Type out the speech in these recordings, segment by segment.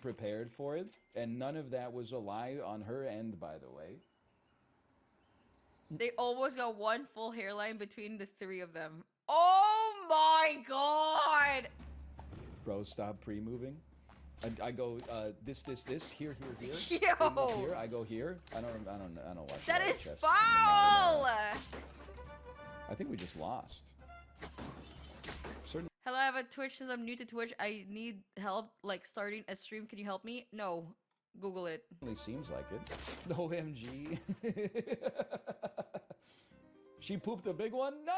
prepared for it, and none of that was a lie on her end, by the way. They almost got one full hairline between the three of them. Oh my god! Bro, stop pre-moving. I go this, here, Yo! Here, I go here. I don't watch That is chess. foul! I think we just lost. Certain Hello, I have a Twitch. Says I'm new to Twitch. I need help, like starting a stream. Can you help me? No. Google it. seems like it. OMG. She pooped a big one? No!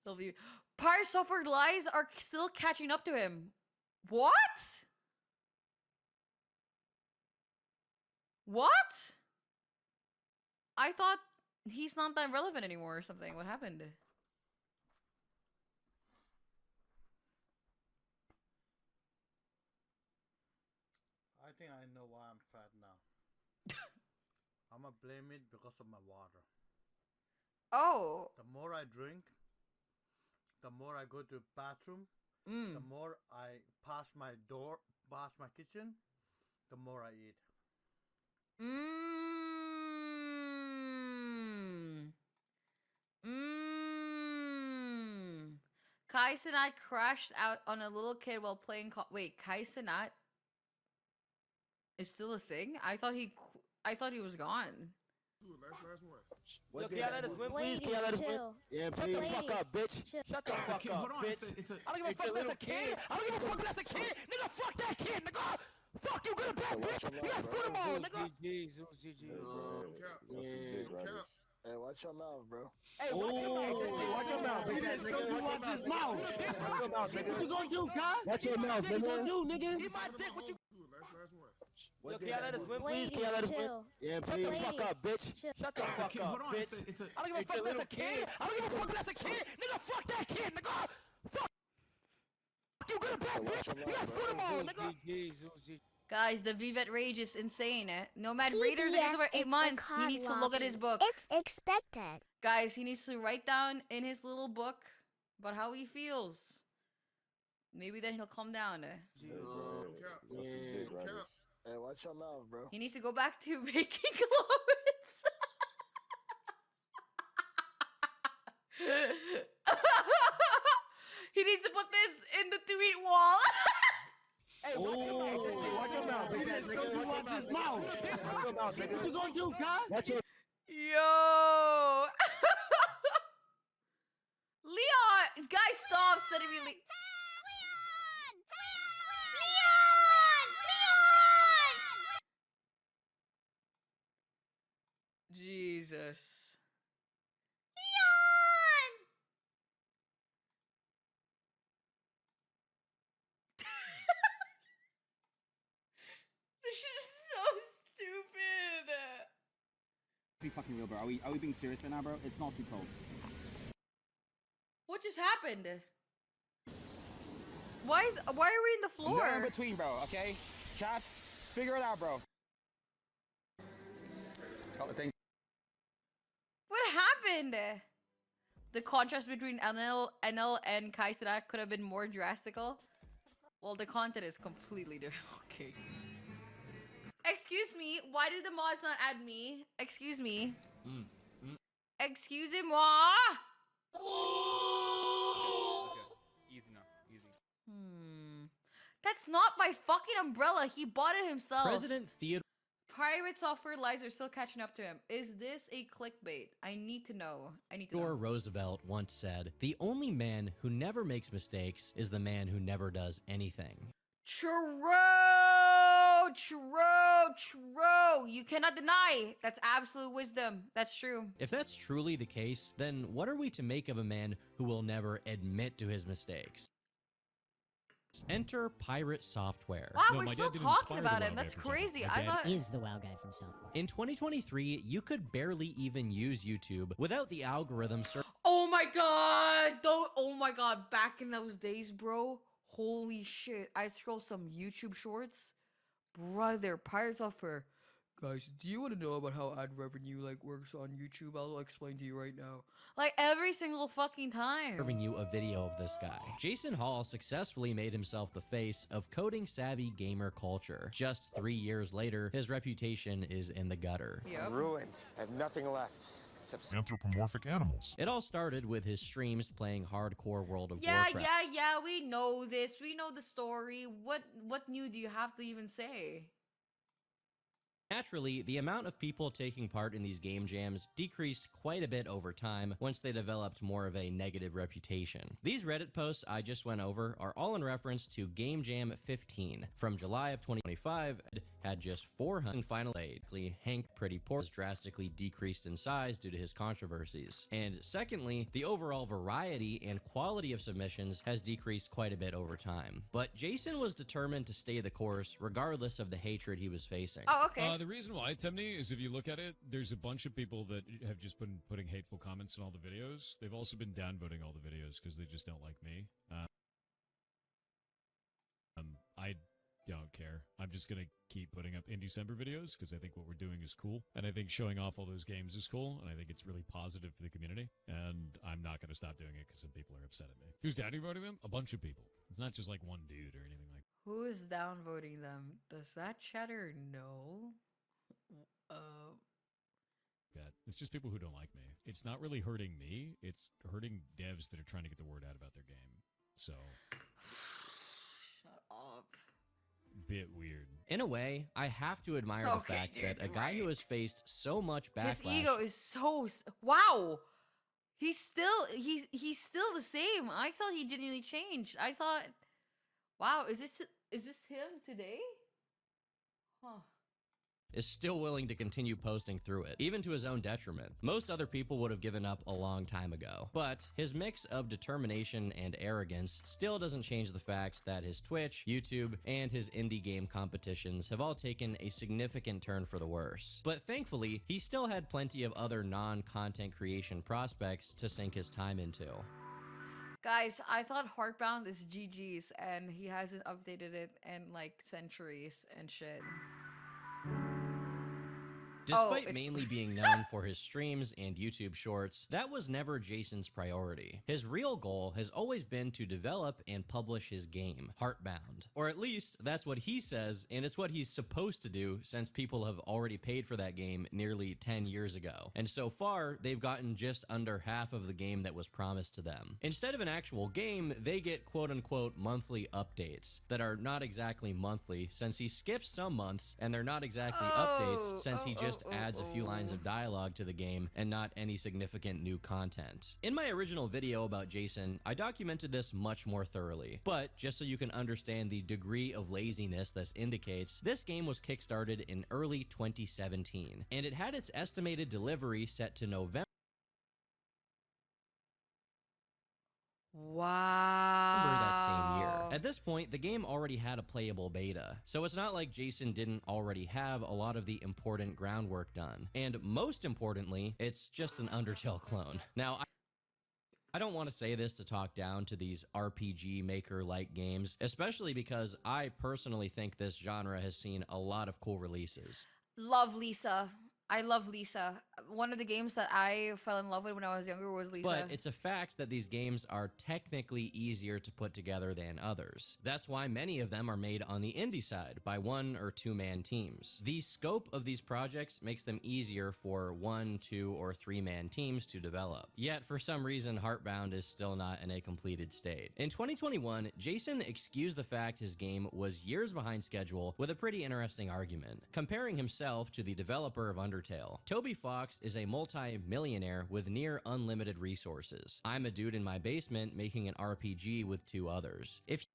Love you. Pyre suffered lies are still catching up to him. What? What? I thought he's not that relevant anymore or something. What happened? I think I know why I'm fat now. I'ma blame it because of my water. Oh. The more I drink, the more I go to the bathroom, the more I pass my kitchen, the more I eat. Kai Cenat crashed out on a little kid while playing wait, Kai Cenat is still a thing? I thought he was gone. Last one. Yo, can y'all let us win, please? Can y'all let us win? Yeah, please. Shut the fuck up, bitch. Shut the fuck up, bitch. I don't give a fuck if that's a kid. I don't give a fuck if that's a kid. Nigga, fuck that kid, nigga. Fuck you, good or bad, bitch. You got screwed them all, nigga. GG's. Don't count. Hey, watch your mouth, bro. Hey, watch your mouth. Watch your mouth, bitch ass nigga. Watch his mouth. Watch your mouth, nigga. What you gonna do, Kai? Watch your mouth, nigga. What you gonna do, nigga? Eat my dick. What you? Last one. Yo, can y'all let us win, please? Can y'all let us win? Yeah, please. Shut the fuck up, bitch. Shut the fuck up, bitch. I don't give a fuck if that's a kid. I don't give a fuck if that's a kid. Nigga, fuck that kid, nigga. Fuck you, good or bad, bitch. You got screwed them all, nigga. Guys, the Vivet Rage is insane. Nomad Raider thinks over 8 months. He needs to look at his book. It's expected. Guys, he needs to write down in his little book about how he feels. Maybe then he'll calm down. Don't count. Hey, watch your mouth, bro. He needs to go back to making clothes. He needs to put this in the tweet wall. Hey, watch your mouth, bitch ass nigga. Watch his mouth. Watch your mouth, nigga. What you gonna do, Kai? Watch your. Yo. Leon, guys, stop sending me. Leon! Jesus. Leon! This shit is so stupid. Be fucking real, bro. Are we being serious right now, bro? It's not too cold. What just happened? Why are we in the floor? You're in between, bro, okay? Chat, figure it out, bro. What happened? The contrast between NL and Kai Cenat could have been more drastical. Well, the content is completely different. Okay. Excuse me, why did the mods not add me? Excuse me. Excusez-moi. Easy now, easy. That's not my fucking umbrella. He bought it himself. President Theodore. Pirate software lies are still catching up to him. Is this a clickbait? I need to know. Theodore Roosevelt once said, "The only man who never makes mistakes is the man who never does anything." True. You cannot deny. That's absolute wisdom. That's true. If that's truly the case, then what are we to make of a man who will never admit to his mistakes? Enter Pirate Software. Wow, we're still talking about him. That's crazy. I thought is the WoW guy from Software. In 2023, you could barely even use YouTube without the algorithm. Oh my god! Oh my god! Back in those days, bro. Holy shit! I scroll some YouTube shorts, brother. Pirate Software, Guys, do you want to know about how ad revenue like works on YouTube? I'll explain to you right now. Like every single fucking time. Serving you a video of this guy. Jason Hall successfully made himself the face of coding savvy gamer culture. Just 3 years later, his reputation is in the gutter. Yep. Ruined. I have nothing left. Anthropomorphic animals. It all started with his streams playing hardcore World of Yeah, Warcraft. yeah, we know this. We know the story. What new do you have to even say? Naturally, the amount of people taking part in these game jams decreased quite a bit over time once they developed more of a negative reputation. These Reddit posts I just went over are all in reference to Game Jam 15. From July of 2025, it had just 400 and finally, Hank Pretty Poor has drastically decreased in size due to his controversies. And secondly, the overall variety and quality of submissions has decreased quite a bit over time. But Jason was determined to stay the course regardless of the hatred he was facing. Oh, okay. The reason why, Temni, is if you look at it, there's a bunch of people that have just been putting hateful comments in all the videos. They've also been downvoting all the videos because they just don't like me. I don't care. I'm just going to keep putting up in December videos because I think what we're doing is cool. And I think showing off all those games is cool. And I think it's really positive for the community. And I'm not going to stop doing it because some people are upset at me. Who's downvoting them? A bunch of people. It's not just like one dude or anything like that. Who is downvoting them? Does that chatter know? It's just people who don't like me. It's not really hurting me. It's hurting devs that are trying to get the word out about their game. So, Shut up. Bit weird. In a way, I have to admire the fact that a guy who has faced so much backlash. His ego is so wow. He's still the same. I thought he genuinely changed. I thought, wow, is this him today? Huh. Is still willing to continue posting through it, even to his own detriment. Most other people would have given up a long time ago. But his mix of determination and arrogance still doesn't change the fact that his Twitch, YouTube, and his indie game competitions have all taken a significant turn for the worse. But thankfully, he still had plenty of other non-content creation prospects to sink his time into. Guys, I thought Heartbound is GG's and he hasn't updated it in like centuries and shit. Despite mainly being known for his streams and YouTube shorts, that was never Jason's priority. His real goal has always been to develop and publish his game, Heartbound. Or at least, that's what he says, and it's what he's supposed to do since people have already paid for that game nearly 10 years ago. And so far, they've gotten just under half of the game that was promised to them. Instead of an actual game, they get quote-unquote monthly updates that are not exactly monthly since he skips some months, and they're not exactly updates since he just adds a few lines of dialogue to the game and not any significant new content. In my original video about Jason, I documented this much more thoroughly, but just so you can understand the degree of laziness this indicates, this game was kickstarted in early 2017, and it had its estimated delivery set to November that same year. At this point, the game already had a playable beta, so it's not like Jason didn't already have a lot of the important groundwork done. And most importantly, it's just an Undertale clone. Now, I don't want to say this to talk down to these RPG maker-like games, especially because I personally think this genre has seen a lot of cool releases. Love Lisa. I love Lisa. One of the games that I fell in love with when I was younger was Lisa. But it's a fact that these games are technically easier to put together than others. That's why many of them are made on the indie side by 1 or 2 man teams. The scope of these projects makes them easier for 1, 2, or 3 man teams to develop. Yet for some reason, Heartbound is still not in a completed state. In 2021, Jason excused the fact his game was years behind schedule with a pretty interesting argument, comparing himself to the developer of Undertale. Toby Fox is a multi-millionaire with near unlimited resources. I'm a dude in my basement making an RPG with 2 others. If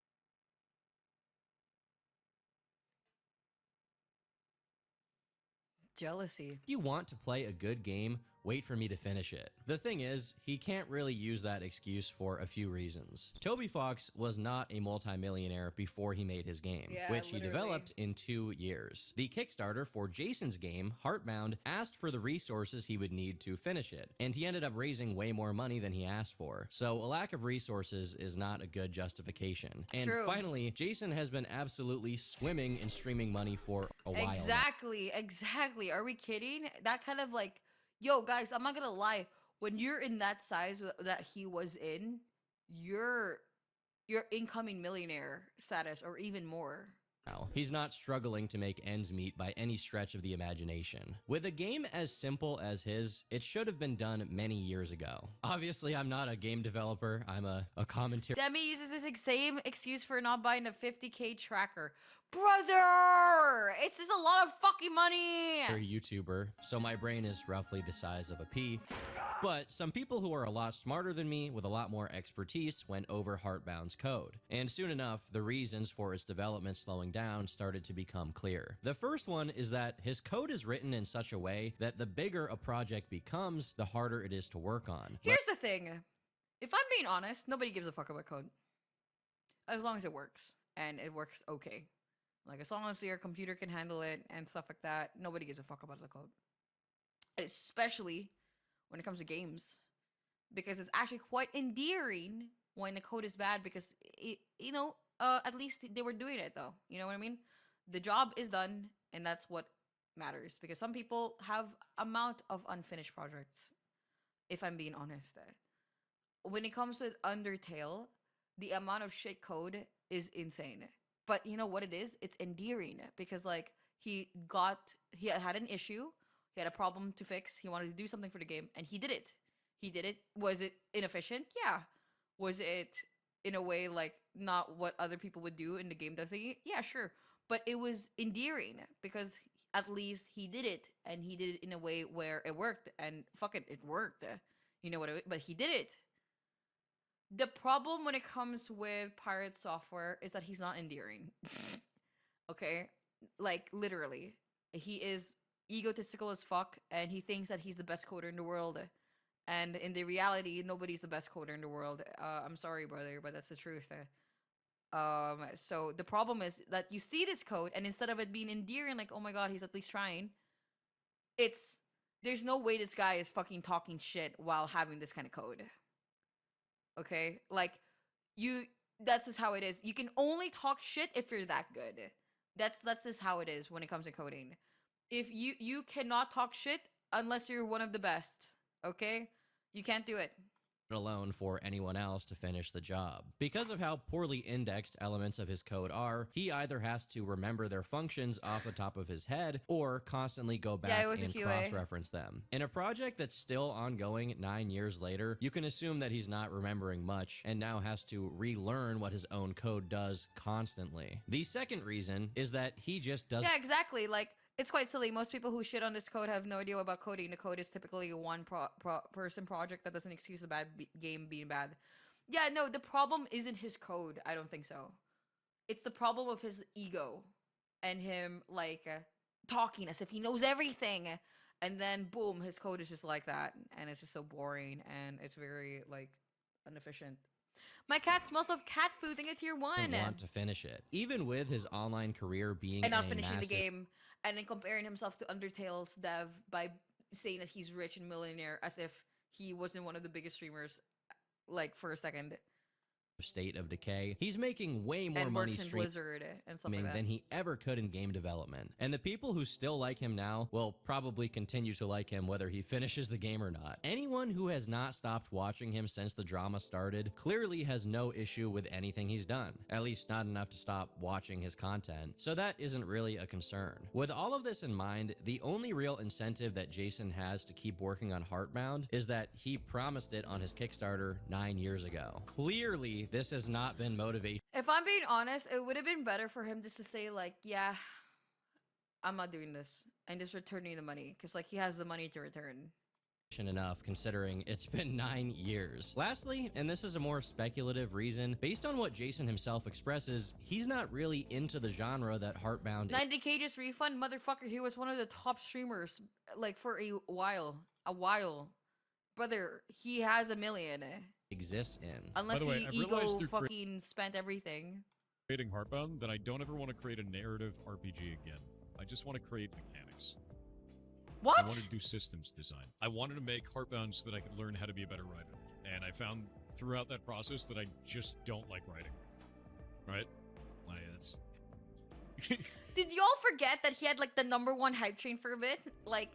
jealousy. you want to play a good game wait for me to finish it. The thing is, he can't really use that excuse for a few reasons. Toby Fox was not a multimillionaire before he made his game, which he developed in 2 years. The Kickstarter for Jason's game, Heartbound, asked for the resources he would need to finish it, and he ended up raising way more money than he asked for. So a lack of resources is not a good justification. And finally, Jason has been absolutely swimming in streaming money for a while now. Exactly. Are we kidding? That kind of like, yo, guys, I'm not gonna lie. When you're in that size that he was in, you're incoming millionaire status or even more. He's not struggling to make ends meet by any stretch of the imagination. With a game as simple as his, it should have been done many years ago. Obviously, I'm not a game developer. I'm a commentary. Demi uses this same excuse for not buying a 50K tracker. Brother! It's just a lot of fucking money! YouTuber, so my brain is roughly the size of a pea. But some people who are a lot smarter than me with a lot more expertise went over Heartbound's code. And soon enough, the reasons for its development slowing down started to become clear. The first one is that his code is written in such a way that the bigger a project becomes, the harder it is to work on. Here's the thing. If I'm being honest, nobody gives a fuck about code. As long as it works. And it works okay. Like, as long as your computer can handle it and stuff like that, nobody gives a fuck about the code. Especially when it comes to games. Because it's actually quite endearing when the code is bad because, at least they were doing it, though. You know what I mean? The job is done, and that's what matters. Because some people have amount of unfinished projects, if I'm being honest. When it comes to Undertale, the amount of shit code is insane. But you know what it is? It's endearing because like he had an issue, he had a problem to fix, he wanted to do something for the game, and he did it. Was it inefficient? Yeah. Was it in a way like not what other people would do in the game thingy? Yeah, sure. But it was endearing because at least he did it, and he did it in a way where it worked, and fuck it, it worked. You know what I mean? But he did it. The problem when it comes with Pirate Software is that he's not endearing. Okay? Like, literally. He is egotistical as fuck, and he thinks that he's the best coder in the world. And in the reality, nobody's the best coder in the world. I'm sorry, brother, but that's the truth. So the problem is that you see this code, and instead of it being endearing, like, oh my god, he's at least trying, there's no way this guy is fucking talking shit while having this kind of code. Okay, like, that's just how it is. You can only talk shit if you're that good. That's just how it is when it comes to coding. If you cannot talk shit unless you're one of the best, okay? You can't do it. Alone for anyone else to finish the job. Because of how poorly indexed elements of his code are, he either has to remember their functions off the top of his head or constantly go back and cross-reference them. In a project that's still ongoing 9 years later, you can assume that he's not remembering much and now has to relearn what his own code does constantly. The second reason is that he just doesn't— Yeah, exactly. Like, it's quite silly. Most people who shit on this code have no idea about coding. The code is typically a one-person project. That doesn't excuse the bad game being bad. Yeah, no, the problem isn't his code. I don't think so. It's the problem of his ego and him, like, talking as if he knows everything. And then, boom, his code is just like that. And it's just so boring. And it's very, like, inefficient. My cat smells of cat food. Think it's tier 1. Want to finish it, even with his online career being and not finishing the game, and then comparing himself to Undertale's dev by saying that he's rich and millionaire, as if he wasn't one of the biggest streamers, like, for a second. State of decay. He's making way more money streaming and stuff like that than he ever could in game development. And the people who still like him now will probably continue to like him whether he finishes the game or not. Anyone who has not stopped watching him since the drama started clearly has no issue with anything he's done. At least not enough to stop watching his content. So that isn't really a concern. With all of this in mind, the only real incentive that Jason has to keep working on Heartbound is that he promised it on his Kickstarter 9 years ago. Clearly, this has not been motivation. If I'm being honest, it would have been better for him just to say, like, yeah, I'm not doing this, and just returning the money, because, like, he has the money to return. Enough considering it's been 9 years. Lastly, and this is a more speculative reason, based on what Jason himself expresses, he's not really into the genre that Heartbound 90K just refund? Motherfucker, he was one of the top streamers, like, for a while. a while. Brother, he has 1 million. Exists in. Unless By the way, he I've realized ego through fucking spent everything. creating Heartbound that I don't ever want to create a narrative RPG again. I just want to create mechanics. What? I wanted to do systems design. I wanted to make Heartbound so that I could learn how to be a better writer. And I found throughout that process that I just don't like writing. Right? Like, that's... Did y'all forget that he had like the #1 hype train for a bit? Like...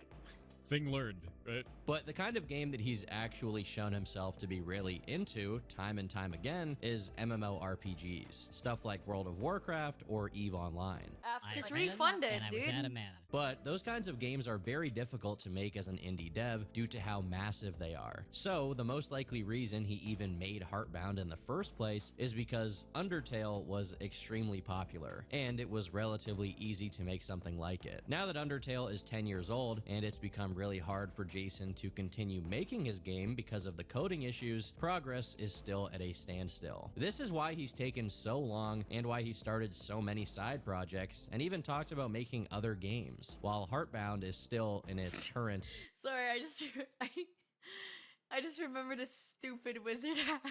Thing learned, right? But the kind of game that he's actually shown himself to be really into, time and time again, is MMORPGs. Stuff like World of Warcraft or EVE Online. Just refund it, dude. But those kinds of games are very difficult to make as an indie dev due to how massive they are. So the most likely reason he even made Heartbound in the first place is because Undertale was extremely popular, and it was relatively easy to make something like it. Now that Undertale is 10 years old, and it's become really hard for Jason to continue making his game because of the coding issues, progress is still at a standstill. This is why he's taken so long and why he started so many side projects and even talked about making other games, while Heartbound is still in its current... Sorry, I just remembered a stupid wizard hat.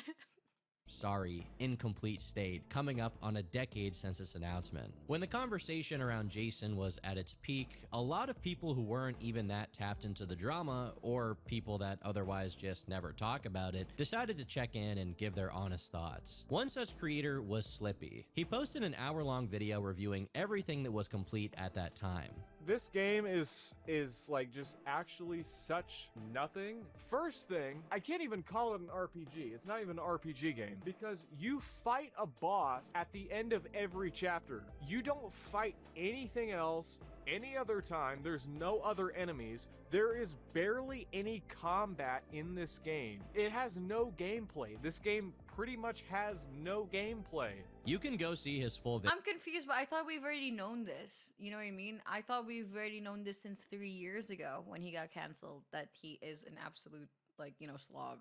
Incomplete state, coming up on a decade since its announcement. When the conversation around Jason was at its peak, a lot of people who weren't even that tapped into the drama, or people that otherwise just never talk about it, decided to check in and give their honest thoughts. One such creator was Slippy. He posted an hour-long video reviewing everything that was complete at that time. This game is like just actually such nothing. First thing, I can't even call it an RPG. It's not even an RPG game because you fight a boss at the end of every chapter. You don't fight anything else any other time. There's no other enemies. There is barely any combat in this game. It has no gameplay. This game pretty much has no gameplay. You can go see his full video. I'm confused, but I thought we've already known this. You know what I mean? I thought we've already known this since 3 years ago when he got canceled, that he is an absolute, like, you know, slob.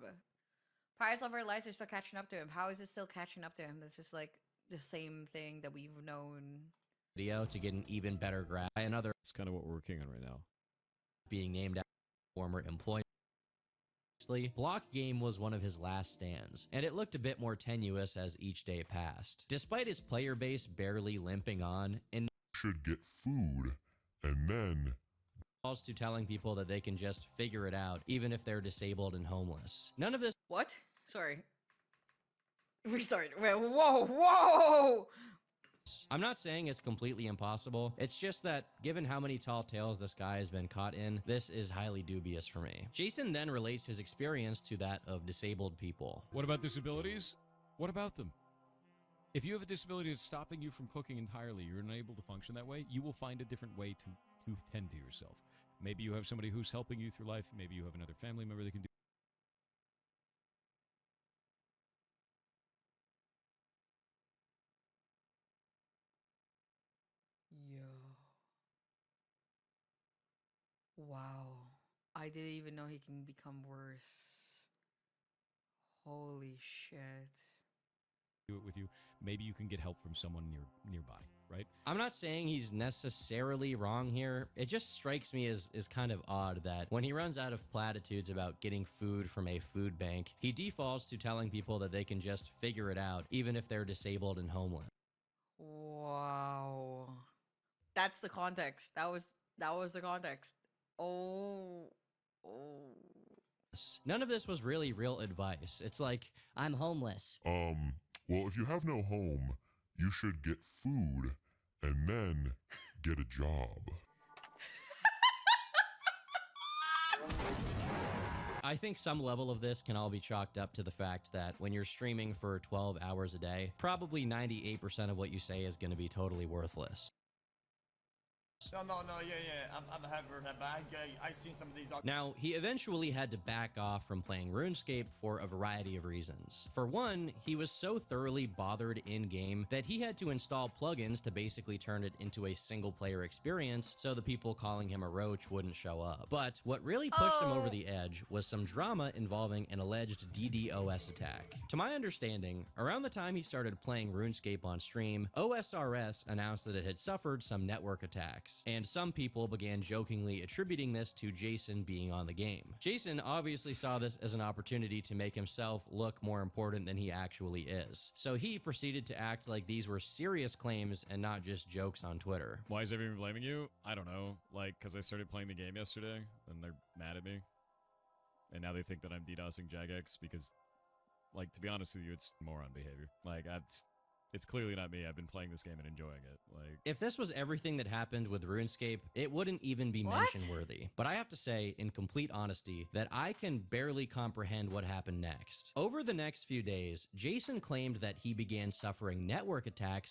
Pirates of Our Lives are still catching up to him. How is it still catching up to him? This is like the same thing that we've known. Video to get an even better grasp. Another... It's kind of what we're working on right now. Being named after former employee. Block Game was one of his last stands, and it looked a bit more tenuous as each day passed. Despite its player base barely limping on, and should get food, and then calls to telling people that they can just figure it out, even if they're disabled and homeless. None of this... What? Sorry. Restart. Wait, whoa! I'm not saying it's completely impossible. It's just that, given how many tall tales this guy has been caught in, this is highly dubious for me. Jason then relates his experience to that of disabled people. What about disabilities? What about them? If you have a disability that's stopping you from cooking entirely, you're unable to function that way, you will find a different way to tend to yourself. Maybe you have somebody who's helping you through life. Maybe you have another family member that can do. Wow. I didn't even know he can become worse. Holy shit. Do it with you. Maybe you can get help from someone nearby, right? I'm not saying he's necessarily wrong here. It just strikes me as kind of odd that when he runs out of platitudes about getting food from a food bank, he defaults to telling people that they can just figure it out, even if they're disabled and homeless. Wow. That's the context. That was the context. Oh. None of this was really real advice. It's like, I'm homeless. Well, if you have no home, you should get food and then get a job. I think some level of this can all be chalked up to the fact that when you're streaming for 12 hours a day, probably 98% of what you say is going to be totally worthless. No, yeah. I'm happy for that, but I've seen some of these doctors. Now, he eventually had to back off from playing RuneScape for a variety of reasons. For one, he was so thoroughly bothered in-game that he had to install plugins to basically turn it into a single-player experience so the people calling him a roach wouldn't show up. But what really pushed him over the edge was some drama involving an alleged DDoS attack. To my understanding, around the time he started playing RuneScape on stream, OSRS announced that it had suffered some network attacks. attacks, and some people began jokingly attributing this to Jason being on the game. Jason obviously saw this as an opportunity to make himself look more important than he actually is, so he proceeded to act like these were serious claims and not just jokes on Twitter. Why is everyone blaming you? I don't know. Like, because I started playing the game yesterday, and they're mad at me. And now they think that I'm DDoSing Jagex because, like, to be honest with you, it's moron behavior. Like, it's clearly not me. I've been playing this game and enjoying it. Like, if this was everything that happened with RuneScape, it wouldn't even be mention worthy. But I have to say, in complete honesty, that I can barely comprehend what happened next. Over the next few days, Jason claimed that he began suffering network attacks